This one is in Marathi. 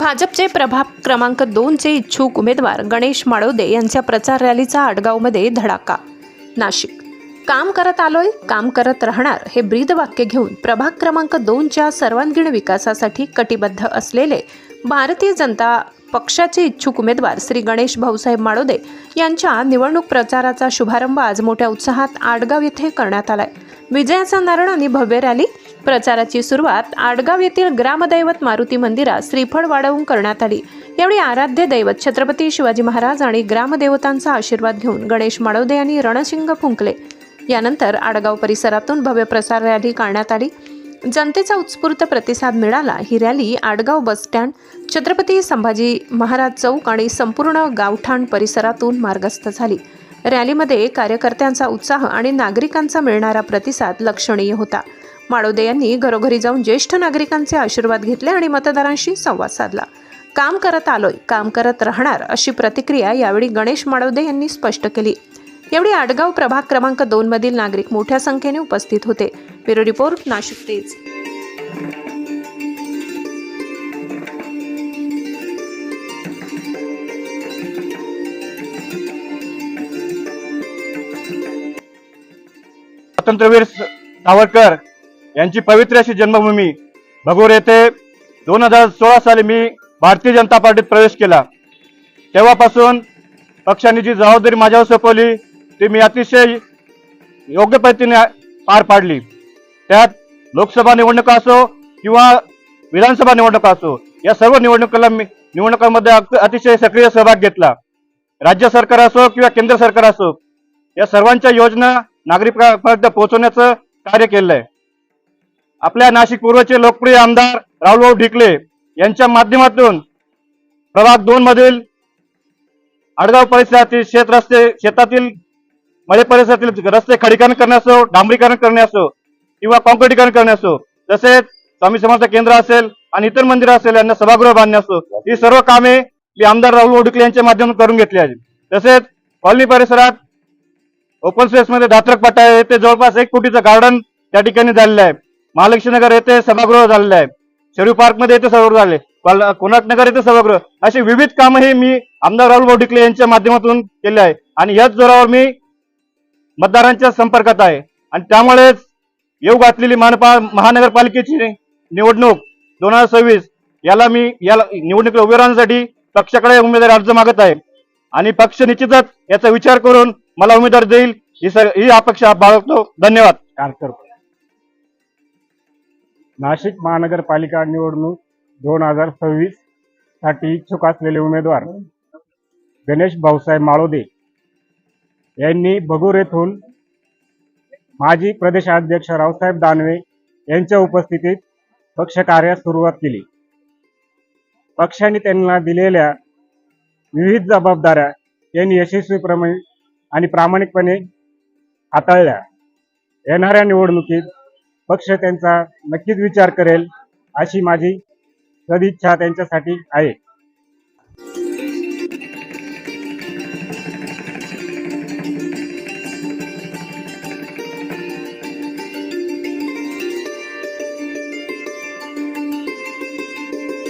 भाजपचे प्रभाग क्रमांक 2 चे इच्छुक उमेदवार गणेश माळोदे यांच्या प्रचार रॅलीचा आडगावमध्ये धडाका. नाशिक. काम करत आलोय, काम करत राहणार हे ब्रीदवाक्य घेऊन प्रभाग क्रमांक 2 च्या सर्वांगीण विकासासाठी कटिबद्ध असलेले भारतीय जनता पक्षाचे इच्छुक उमेदवार श्री गणेश भाऊसाहेब माळोदे यांच्या निवडणूक प्रचाराचा शुभारंभ आज मोठ्या उत्साहात आडगाव येथे करण्यात आलाय. विजयाचा नारळ आणि भव्य रॅली. प्रचाराची सुरुवात आडगाव येथील ग्रामदैवत मारुती मंदिरात श्रीफळ वाढवून करण्यात आली. यावेळी आराध्य दैवत छत्रपती शिवाजी महाराज आणि ग्रामदेवतांचा आशीर्वाद घेऊन गणेश माळोदे यांनी रणशिंग फुंकले. यानंतर आडगाव परिसरातून भव्य प्रचार रॅली काढण्यात आली. जनतेचा उत्स्फूर्त प्रतिसाद मिळाला. ही rally Adgaon bus stand, Chhatrapati Sambhaji Maharaj चौक आणि संपूर्ण गावठाण परिसरातून मार्गस्थ झाली. रॅलीमध्ये कार्यकर्त्यांचा उत्साह आणि नागरिकांचा मिळणारा प्रतिसाद लक्षणीय होता. माळोदे यांनी घरोघरी जाऊन ज्येष्ठ नागरिकांचे आशीर्वाद घेतले आणि मतदारांशी संवाद साधला. काम करत आलोय, काम करत राहणार अशी प्रतिक्रिया यावेळी गणेश माळोदे यांनी स्पष्ट केली. यावेळी आडगाव प्रभाग क्रमांक 2 मधील नागरिक मोठ्या संख्येने उपस्थित होते. ब्युरो रिपोर्ट, नाशिक तेज. स्वातंत्र्यवीर सावरकर यांची पवित्र अशी जन्मभूमी भगोर येथे 2016 साली मी भारतीय जनता पार्टीत प्रवेश केला. तेव्हापासून पक्षाने जी जबाबदारी माझ्यावर सोपवली ती मी अतिशय योग्य पद्धतीने पार पाडली. त्यात लोकसभा निवडणुका असो किंवा विधानसभा निवडणुका असो, या सर्व निवडणुकांमध्ये अतिशय सक्रिय सहभाग घेतला. राज्य सरकार असो किंवा केंद्र सरकार असो, या सर्वांच्या योजना नागरिकांपर्यंत पोहोचवण्याचं कार्य केलं आहे. आपल्या नाशिक पूर्वचे लोकप्रिय आमदार राहुलभाऊ ढिकले यांच्या माध्यमातून प्रभाग 2 मधील आडगाव परिसरातील शेतातील मळे परिसरातील रस्ते खडीकरण करणे असो, डांबरीकरण करणे असो किंवा कॉन्क्रिटीकरण करणे असो, तसेच स्वामी समर्थ केंद्र असेल आणि इतर मंदिरं असेल यांना सभागृह बांधणे असो, ही सर्व कामे मी आमदार राहुलभाऊ ढिकले यांच्या माध्यमातून करून घेतली आहेत. तसेच कॉलनी परिसरात ओपन स्पेस मध्ये दात्रक पाटा येथे जवळपास 1 कोटीचं गार्डन त्या ठिकाणी झालेलं आहे. महालक्ष्मी नगर येथे सभागृह झालेलं आहे. शेरू पार्क मध्ये येथे सभागृह झाले. कोणार्क नगर येथे सभागृह, अशी विविध कामंही मी आमदार राहुलभाऊ ढिकले यांच्या माध्यमातून केले आहे आणि याच जोरावर मी मतदारांच्या संपर्कात आहे. आणि त्यामुळेच येऊ घातलेली महानगरपालिकेची निवडणूक 2026 या निवडणुकीला उभे राहण्यासाठी पक्षाकडे उमेदवारी अर्ज मागत आहे आणि पक्ष निश्चितच याचा विचार करून मला उमेदवार देईल ही अपेक्षा बाळगतो. धन्यवाद. नाशिक महानगरपालिका निवडणूक 2026 साठी इच्छुक असलेले उमेदवार गणेश भाऊसाहेब माळोदे यांनी भगूर येथून माजी प्रदेशाध्यक्ष रावसाहेब दानवे यांच्या उपस्थितीत पक्ष कार्यास सुरुवात केली. पक्षाने त्यांना दिलेल्या विविध जबाबदाऱ्या यांनी यशस्वीपणे आणि प्रामाणिकपणे हाताळल्या. येणाऱ्या निवडणुकीत पक्ष त्यांचा नक्कीच विचार करेल अशी माझी सदिच्छा त्यांच्यासाठी आहे.